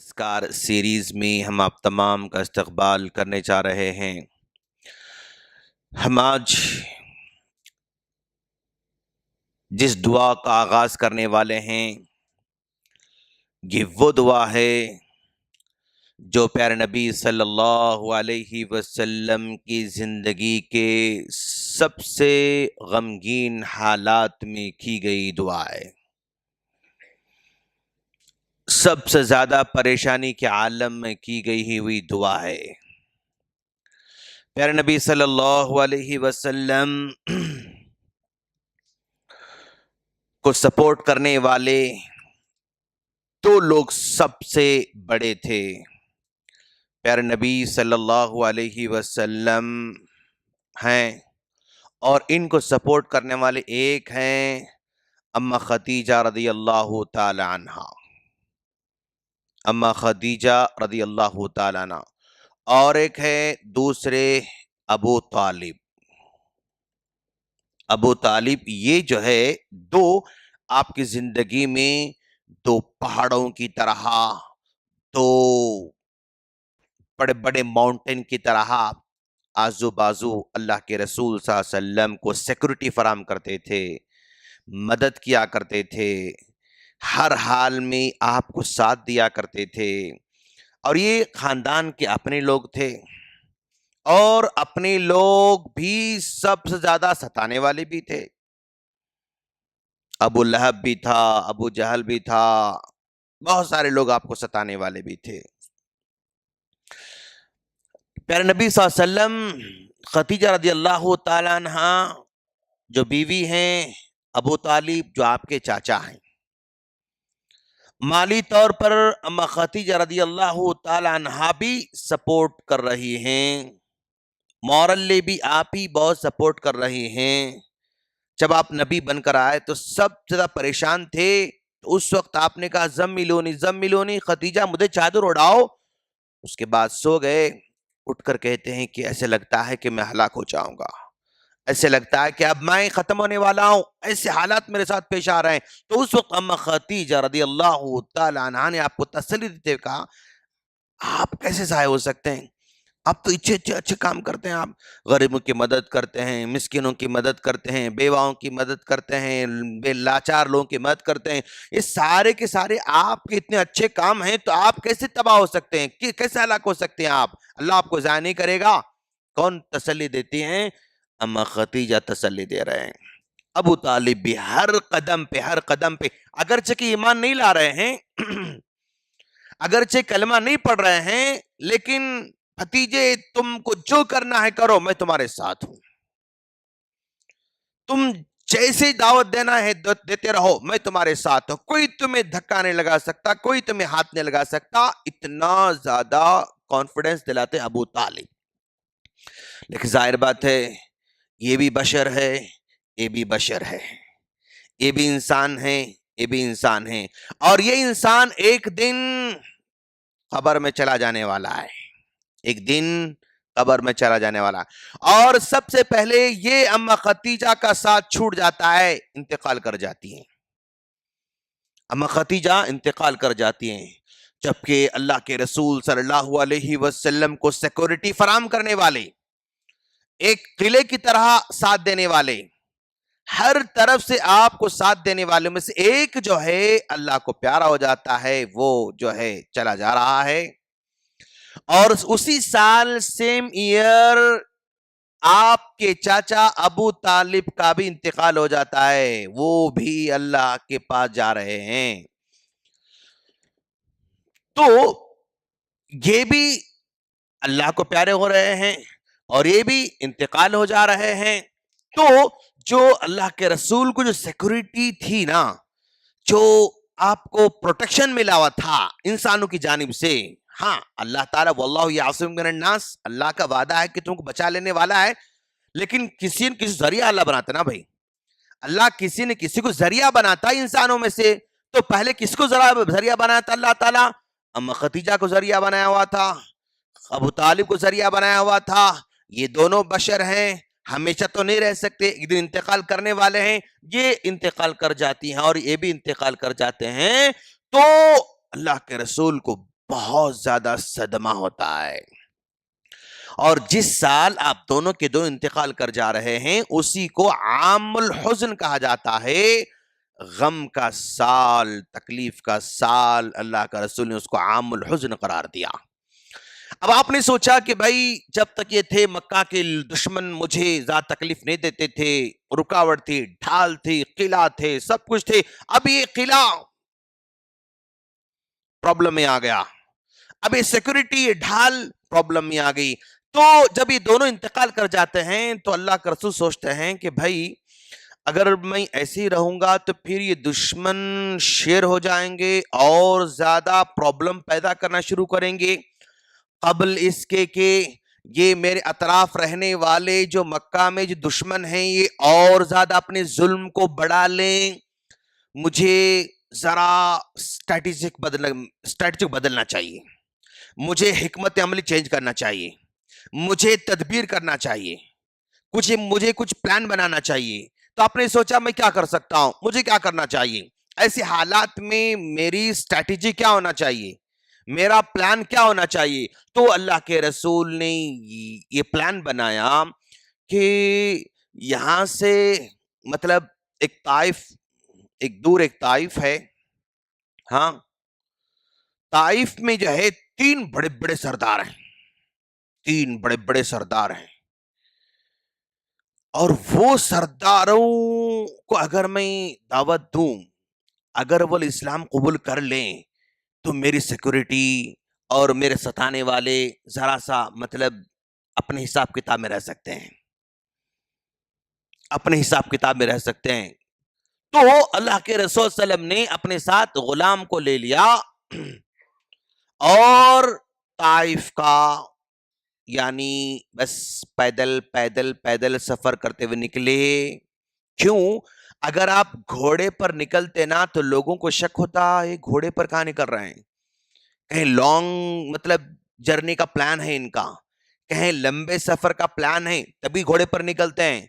اسکار series میں ہم آپ تمام کا استقبال کرنے جا رہے ہیں۔ ہم آج جس دعا کا آغاز کرنے والے ہیں یہ وہ دعا ہے جو پیارے نبی صلی اللہ علیہ وسلم کی زندگی کے سب سے غمگین حالات میں کی گئی دعا ہے، سب سے زیادہ پریشانی کے عالم میں کی گئی ہوئی دعا ہے۔ پیارے نبی صلی اللہ علیہ وسلم کو سپورٹ کرنے والے دو لوگ سب سے بڑے تھے۔ پیارے نبی صلی اللہ علیہ وسلم ہیں اور ان کو سپورٹ کرنے والے ایک ہیں اما خدیجہ رضی اللہ تعالی عنہ، اما خدیجہ رضی اللہ تعالی عنہ، اور ایک ہے دوسرے ابو طالب۔ ابو طالب یہ جو ہے دو آپ کی زندگی میں دو پہاڑوں کی طرح، دو بڑے بڑے ماؤنٹین کی طرح آزو بازو اللہ کے رسول صلی اللہ علیہ وسلم کو سیکورٹی فراہم کرتے تھے، مدد کیا کرتے تھے، ہر حال میں آپ کو ساتھ دیا کرتے تھے، اور یہ خاندان کے اپنے لوگ تھے، اور اپنے لوگ بھی سب سے زیادہ ستانے والے بھی تھے۔ ابو لہب بھی تھا، ابو جہل بھی تھا، بہت سارے لوگ آپ کو ستانے والے بھی تھے۔ پیارے نبی صلی اللہ علیہ وسلم خدیجہ رضی اللہ تعالی عنہ جو بیوی ہیں، ابو طالب جو آپ کے چاچا ہیں، مالی طور پر اما خدیجہ رضی اللہ تعالی عنہ بھی سپورٹ کر رہی ہیں، مورلی بھی آپ ہی بہت سپورٹ کر رہی ہیں۔ جب آپ نبی بن کر آئے تو سب زیادہ پریشان تھے، تو اس وقت آپ نے کہا زملونی زملونی، خدیجہ مجھے چادر اڑاؤ۔ اس کے بعد سو گئے، اٹھ کر کہتے ہیں کہ ایسے لگتا ہے کہ میں ہلاک ہو جاؤں گا، ایسے لگتا ہے کہ اب میں ختم ہونے والا ہوں، ایسے حالات میرے ساتھ پیش آ رہے ہیں۔ تو اس وقت اما خدیجہ رضی اللہ تعالی عنہا نے آپ کو تسلی دیتے کہا آپ کیسے ضائع ہو سکتے ہیں، آپ تو اچھے کام کرتے ہیں، آپ غریبوں کی مدد کرتے ہیں، مسکینوں کی مدد کرتے ہیں، بیواؤں کی مدد کرتے ہیں، بے لاچار لوگوں کی مدد کرتے ہیں، یہ سارے کے سارے آپ کے اتنے اچھے کام ہیں، تو آپ کیسے تباہ ہو سکتے ہیں، کیسے ہلاک ہو سکتے ہیں آپ؟ اللہ آپ کو ضائع نہیں کرے گا۔ کون تسلی دیتی ہیں؟ اما خدیجہ تسلی دے رہے ہیں۔ ابو طالب بھی ہر قدم پہ اگرچہ کہ ایمان نہیں لا رہے ہیں، اگرچہ کلمہ نہیں پڑھ رہے ہیں، لیکن بھتیجے تم کو جو کرنا ہے کرو، میں تمہارے ساتھ ہوں، تم جیسے دعوت دینا ہے دیتے رہو، میں تمہارے ساتھ ہوں، کوئی تمہیں دھکا نہیں لگا سکتا، کوئی تمہیں ہاتھ نہیں لگا سکتا۔ اتنا زیادہ کانفیڈنس دلاتے ابو طالب۔ لیکن ظاہر بات ہے یہ بھی بشر ہے، یہ بھی بشر ہے، یہ بھی انسان ہے، یہ بھی انسان ہے، اور یہ انسان ایک دن قبر میں چلا جانے والا ہے، ایک دن قبر میں چلا جانے والا ہے۔ اور سب سے پہلے یہ اما خدیجہ کا ساتھ چھوٹ جاتا ہے، انتقال کر جاتی ہیں، اما خدیجہ انتقال کر جاتی ہیں، جبکہ اللہ کے رسول صلی اللہ علیہ وسلم کو سیکورٹی فراہم کرنے والے، ایک قلعے کی طرح ساتھ دینے والے، ہر طرف سے آپ کو ساتھ دینے والے میں سے ایک جو ہے اللہ کو پیارا ہو جاتا ہے، وہ جو ہے چلا جا رہا ہے۔ اور اسی سال سیم ایئر آپ کے چاچا ابو طالب کا بھی انتقال ہو جاتا ہے، وہ بھی اللہ کے پاس جا رہے ہیں۔ تو یہ بھی اللہ کو پیارے ہو رہے ہیں اور یہ بھی انتقال ہو جا رہے ہیں۔ تو جو اللہ کے رسول کو جو سیکورٹی تھی نا، جو آپ کو پروٹیکشن ملا ہوا تھا انسانوں کی جانب سے، ہاں اللہ تعالیٰ واللہ یعصمک من الناس، اللہ کا وعدہ ہے کہ تم کو بچا لینے والا ہے، لیکن کسی نہ کسی ذریعہ اللہ بناتا نا بھائی، اللہ کسی نے کسی کو ذریعہ بناتا انسانوں میں سے۔ تو پہلے کس کو ذریعہ بنایا تھا اللہ تعالیٰ؟ اما خدیجہ کو ذریعہ بنایا ہوا تھا، ابو طالب کو ذریعہ بنایا ہوا تھا۔ یہ دونوں بشر ہیں، ہمیشہ تو نہیں رہ سکتے، ایک دن انتقال کرنے والے ہیں، یہ انتقال کر جاتی ہیں اور یہ بھی انتقال کر جاتے ہیں۔ تو اللہ کے رسول کو بہت زیادہ صدمہ ہوتا ہے. اور جس سال آپ دونوں کے دونوں انتقال کر جا رہے ہیں اسی کو عام الحزن کہا جاتا ہے، غم کا سال، تکلیف کا سال. اللہ کا رسول نے اس کو عام الحزن قرار دیا. اب آپ نے سوچا کہ بھائی جب تک یہ تھے مکہ کے دشمن مجھے زیادہ تکلیف نہیں دیتے تھے، رکاوٹ تھی، ڈھال تھی، قلعہ تھے، سب کچھ تھے، اب یہ قلعہ پرابلم میں آ گیا، اب یہ سیکورٹی، یہ ڈھال پرابلم میں آ گئی. تو جب یہ دونوں انتقال کر جاتے ہیں تو اللہ کا رسول سوچتے ہیں کہ بھائی اگر میں ایسے ہی رہوں گا تو پھر یہ دشمن شیر ہو جائیں گے اور زیادہ پرابلم پیدا کرنا شروع کریں گے، قبل اس کے کہ یہ میرے اطراف رہنے والے جو مکہ میں جو دشمن ہیں یہ اور زیادہ اپنے ظلم کو بڑھا لیں. مجھے ذرا اسٹریٹجک بدلنا چاہیے، مجھے حکمت عملی چینج کرنا چاہیے، مجھے تدبیر کرنا چاہیے، مجھے کچھ پلان بنانا چاہیے. تو آپ نے سوچا میں کیا کر سکتا ہوں، مجھے کیا کرنا چاہیے، ایسے حالات میں میری اسٹریٹجی کیا ہونا چاہیے، میرا پلان کیا ہونا چاہیے. تو اللہ کے رسول نے یہ پلان بنایا کہ یہاں سے مطلب ایک طائف ہے، ہاں طائف میں جو ہے تین بڑے بڑے سردار ہیں، اور وہ سرداروں کو اگر میں دعوت دوں، اگر وہ اسلام قبول کر لیں تو میری سیکورٹی اور میرے ستانے والے ذرا سا مطلب اپنے حساب کتاب میں رہ سکتے ہیں. تو اللہ کے رسول صلی اللہ علیہ وسلم نے اپنے ساتھ غلام کو لے لیا اور طائف کا یعنی بس پیدل سفر کرتے ہوئے نکلے. کیوں؟ اگر آپ گھوڑے پر نکلتے نا تو لوگوں کو شک ہوتا یہ گھوڑے پر کہاں نکل رہے ہیں، کہیں لانگ مطلب جرنی کا پلان ہے ان کا، کہیں لمبے سفر کا پلان ہے تبھی گھوڑے پر نکلتے ہیں.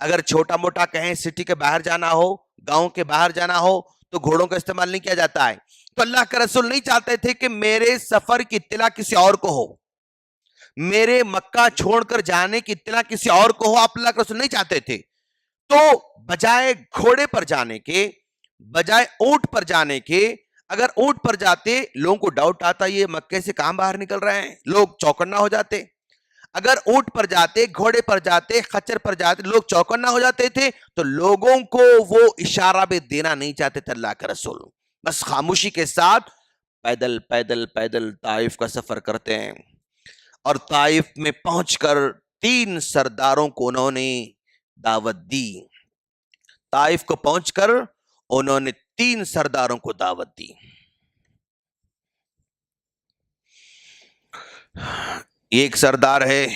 اگر چھوٹا موٹا کہیں سٹی کے باہر جانا ہو، گاؤں کے باہر جانا ہو تو گھوڑوں کا استعمال نہیں کیا جاتا ہے. تو اللہ کے رسول نہیں چاہتے تھے کہ میرے سفر کی اطلاع کسی اور کو ہو، میرے مکہ چھوڑ کر جانے کی اطلاع کسی اور کو ہو، آپ اللہ کے رسول نہیں چاہتے تھے. تو بجائے گھوڑے پر جانے کے، بجائے اونٹ پر جانے کے، اگر اونٹ پر جاتے لوگوں کو ڈاؤٹ آتا یہ مکے سے کہاں باہر نکل رہے ہیں، لوگ چوکنا ہو جاتے. اگر اونٹ پر جاتے، گھوڑے پر جاتے، خچر پر جاتے، لوگ چوکنا ہو جاتے تھے. تو لوگوں کو وہ اشارہ بھی دینا نہیں چاہتے تھے اللہ کے رسول، بس خاموشی کے ساتھ پیدل طائف کا سفر کرتے ہیں. اور طائف میں پہنچ کر تین سرداروں کو انہوں نے دعوت دی. طائف کو پہنچ کر انہوں نے تین سرداروں کو دعوت دی. ایک سردار ہے،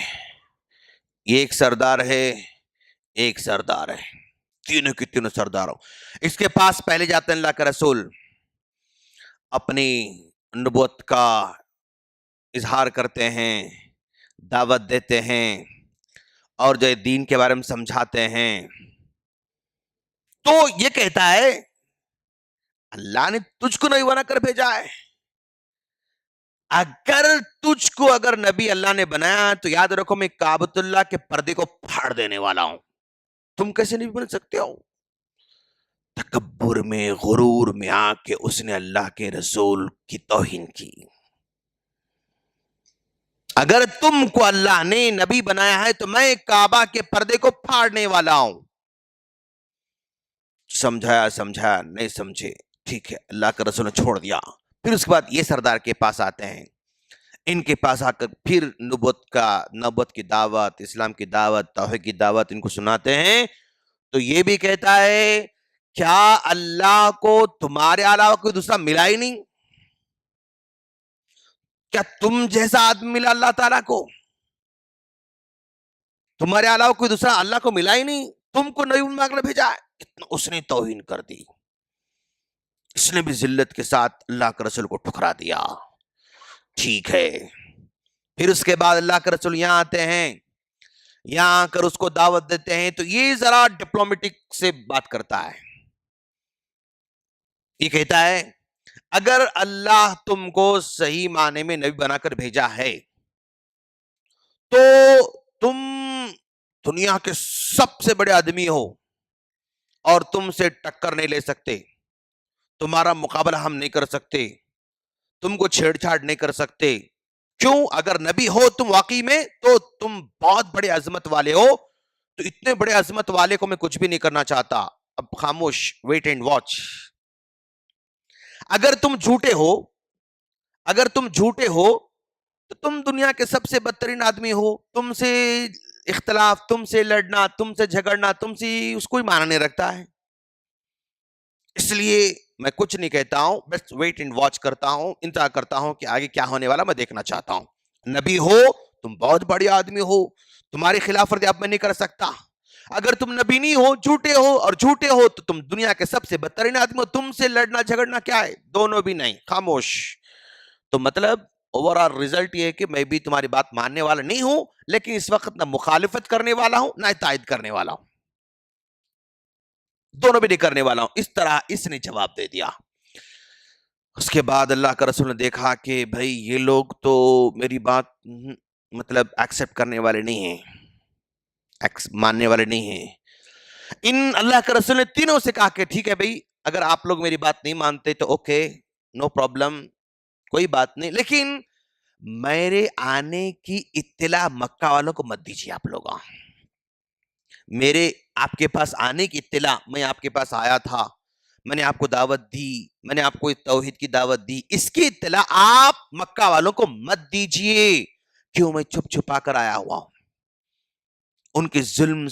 تینوں کی تینوں سرداروں. اس کے پاس پہلے جاتے ہیں اللہ کے رسول، اپنی نبوت کا اظہار کرتے ہیں، دعوت دیتے ہیں اور جو دین کے بارے میں سمجھاتے ہیں. تو یہ کہتا ہے اللہ نے تجھ کو نہیں بنا کر بھیجا ہے، اگر نبی اللہ نے بنایا تو یاد رکھو میں کعبۃ اللہ کے پردے کو پھاڑ دینے والا ہوں، تم کیسے نہیں بن سکتے ہو. تکبر میں، غرور میں آ کے اس نے اللہ کے رسول کی توہین کی. اگر تم کو اللہ نے نبی بنایا ہے تو میں کعبہ کے پردے کو پھاڑنے والا ہوں. سمجھایا نہیں سمجھے، ٹھیک ہے اللہ کا رسول نے چھوڑ دیا. پھر اس کے بعد یہ سردار کے پاس آتے ہیں، ان کے پاس آ کر پھر نبوت کی دعوت، اسلام کی دعوت، توحید کی دعوت ان کو سناتے ہیں. تو یہ بھی کہتا ہے کیا اللہ کو تمہارے علاوہ کوئی دوسرا ملا ہی نہیں؟ کیا تم جیسا آدمی ملا اللہ تعالیٰ کو؟ تمہارے علاوہ کوئی دوسرا اللہ کو ملا ہی نہیں، تم کو نبی مانگنے بھیجا ہے. اتنا اس نے توہین کر دی، اس نے بھی ذلت کے ساتھ اللہ کے رسول کو ٹھکرا دیا. ٹھیک ہے، پھر اس کے بعد اللہ کے رسول یہاں آتے ہیں، یہاں آ کر اس کو دعوت دیتے ہیں. تو یہ ذرا ڈپلومیٹک سے بات کرتا ہے، یہ کہتا ہے اگر اللہ تم کو صحیح معنی میں نبی بنا کر بھیجا ہے تو تم دنیا کے سب سے بڑے آدمی ہو اور تم سے ٹکر نہیں لے سکتے، تمہارا مقابلہ ہم نہیں کر سکتے، تم کو چھیڑ چھاڑ نہیں کر سکتے. کیوں؟ اگر نبی ہو تم واقعی میں تو تم بہت بڑے عظمت والے ہو. تو اتنے بڑے عظمت والے کو میں کچھ بھی نہیں کرنا چاہتا. اب خاموش، ویٹ اینڈ واچ. اگر تم جھوٹے ہو تو تم دنیا کے سب سے بدترین آدمی ہو. تم سے اختلاف، تم سے لڑنا، تم سے جھگڑنا، تم سے اس کوئی معنی نہیں رکھتا ہے. اس لیے میں کچھ نہیں کہتا ہوں، بس ویٹ اینڈ واچ کرتا ہوں، انتظار کرتا ہوں کہ آگے کیا ہونے والا میں دیکھنا چاہتا ہوں. نبی ہو، تم بہت بڑے آدمی ہو، تمہاری خلاف ورزی اب میں نہیں کر سکتا. اگر تم نبی نہیں ہو، جھوٹے ہو تو تم دنیا کے سب سے بدترین آدمی ہو. تم سے لڑنا جھگڑنا کیا ہے؟ دونوں بھی نہیں. خاموش. تو مطلب اوور آل ریزلٹ یہ ہے کہ میں بھی تمہاری بات ماننے والا نہیں ہوں، لیکن اس وقت نہ مخالفت کرنے والا ہوں نہ تائید کرنے والا ہوں، دونوں بھی نہیں کرنے والا ہوں. اس طرح اس نے جواب دے دیا. اس کے بعد اللہ کا رسول نے دیکھا کہ بھائی یہ لوگ تو میری بات مطلب ایکسپٹ کرنے والے نہیں ہیں، ماننے والے نہیں ہیں. ان اللہ کے رسول نے تینوں سے کہا کہ ٹھیک ہے بھائی، اگر آپ لوگ میری بات نہیں مانتے تو اوکے، نو پرابلم، کوئی بات نہیں، لیکن میرے آنے کی اطلاع مکہ والوں کو مت دیجیے. آپ لوگ میرے آپ کے پاس آنے کی اطلاع، میں آپ کے پاس آیا تھا، میں نے آپ کو دعوت دی، میں نے آپ کو توحید کی دعوت دی، اس کی اطلاع آپ مکہ والوں کو مت دیجیے. کیوں؟ میں چھپ چھپا کر آیا ہوا ہوں، ان کے ظلم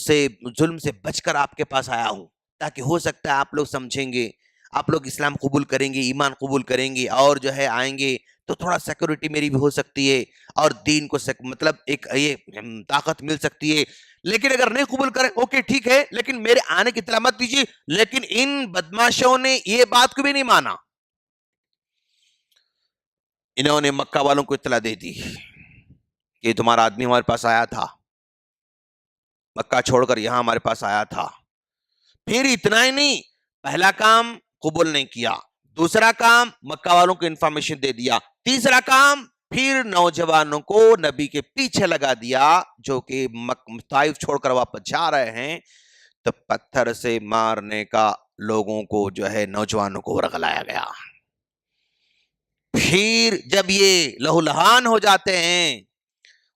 سے بچ کر آپ کے پاس آیا ہوں، تاکہ ہو سکتا ہے آپ لوگ سمجھیں گے، آپ لوگ اسلام قبول کریں گے، ایمان قبول کریں گے، اور جو ہے آئیں گے تو تھوڑا سیکورٹی میری بھی ہو سکتی ہے اور دین کو مطلب ایک یہ طاقت مل سکتی ہے. لیکن اگر نہیں قبول کریں اوکے ٹھیک ہے، لیکن میرے آنے کی اطلاع مت دیجیے. لیکن ان بدماشوں نے یہ بات کو بھی نہیں مانا. انہوں نے مکہ والوں کو اطلاع دے دی کہ تمہارا آدمی ہمارے پاس آیا تھا، مکہ چھوڑ کر یہاں ہمارے پاس آیا تھا. پھر اتنا ہی نہیں، پہلا کام قبول نہیں کیا، دوسرا کام مکہ والوں کو انفارمیشن دے دیا، تیسرا کام پھر نوجوانوں کو نبی کے پیچھے لگا دیا جو کہ طائف چھوڑ کر واپس جا رہے ہیں، تو پتھر سے مارنے کا لوگوں کو جو ہے نوجوانوں کو ورغلایا گیا. پھر جب یہ لہو لہان ہو جاتے ہیں،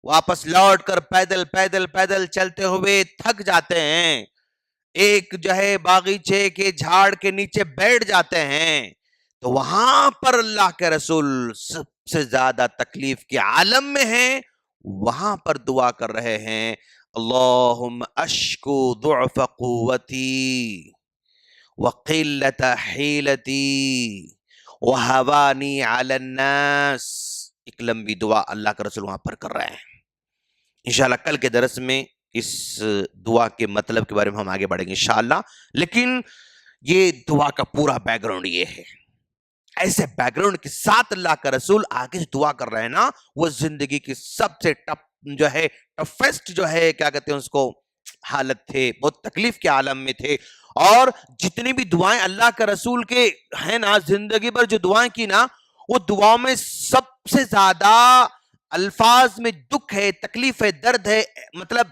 واپس لوٹ کر پیدل چلتے ہوئے تھک جاتے ہیں، ایک جو ہے باغیچے کے جھاڑ کے نیچے بیٹھ جاتے ہیں، تو وہاں پر اللہ کے رسول سب سے زیادہ تکلیف کے عالم میں ہیں. وہاں پر دعا کر رہے ہیں، اللہم اشکو ضعف قوتی وقلت حیلتی وہوانی علی الناس. ایک لمبی دعا اللہ کے رسول وہاں پر کر رہے ہیں. انشاءاللہ کل کے درس میں اس دعا کے مطلب کے بارے میں ہم آگے بڑھیں گے انشاءاللہ. لیکن یہ دعا کا پورا بیک گراؤنڈ یہ ہے. ایسے بیک گراؤنڈ کے ساتھ اللہ کا رسول آگے سے دعا کر رہے ہیں نا، وہ زندگی کی سب سے ٹفسٹ جو ہے کیا کہتے ہیں اس کو حالت تھے، بہت تکلیف کے عالم میں تھے. اور جتنی بھی دعائیں اللہ کے رسول کے ہیں نا، زندگی پر جو دعائیں کی نا، وہ دعاؤں میں سب سے زیادہ الفاظ میں دکھ ہے، تکلیف ہے، درد ہے، مطلب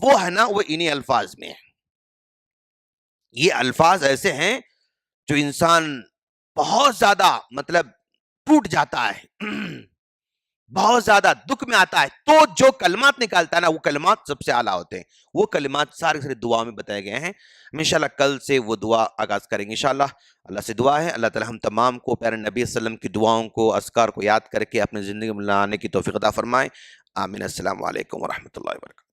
وہ ہے نا، وہ انہی الفاظ میں ہے. یہ الفاظ ایسے ہیں جو انسان بہت زیادہ مطلب ٹوٹ جاتا ہے، بہت زیادہ دکھ میں آتا ہے، تو جو کلمات نکالتا ہے نا، وہ کلمات سب سے اعلیٰ ہوتے ہیں. وہ کلمات سارے دعا میں بتائے گئے ہیں. انشاءاللہ کل سے وہ دعا آغاز کریں گے انشاءاللہ. اللہ سے دعا ہے اللہ تعالی ہم تمام کو پیارے نبی صلی اللہ علیہ وسلم کی دعاؤں کو، اذکار کو یاد کر کے اپنے زندگی میں لانے کی توفیق عطا فرمائے. آمین. السلام علیکم ورحمۃ اللہ وبرکاتہ.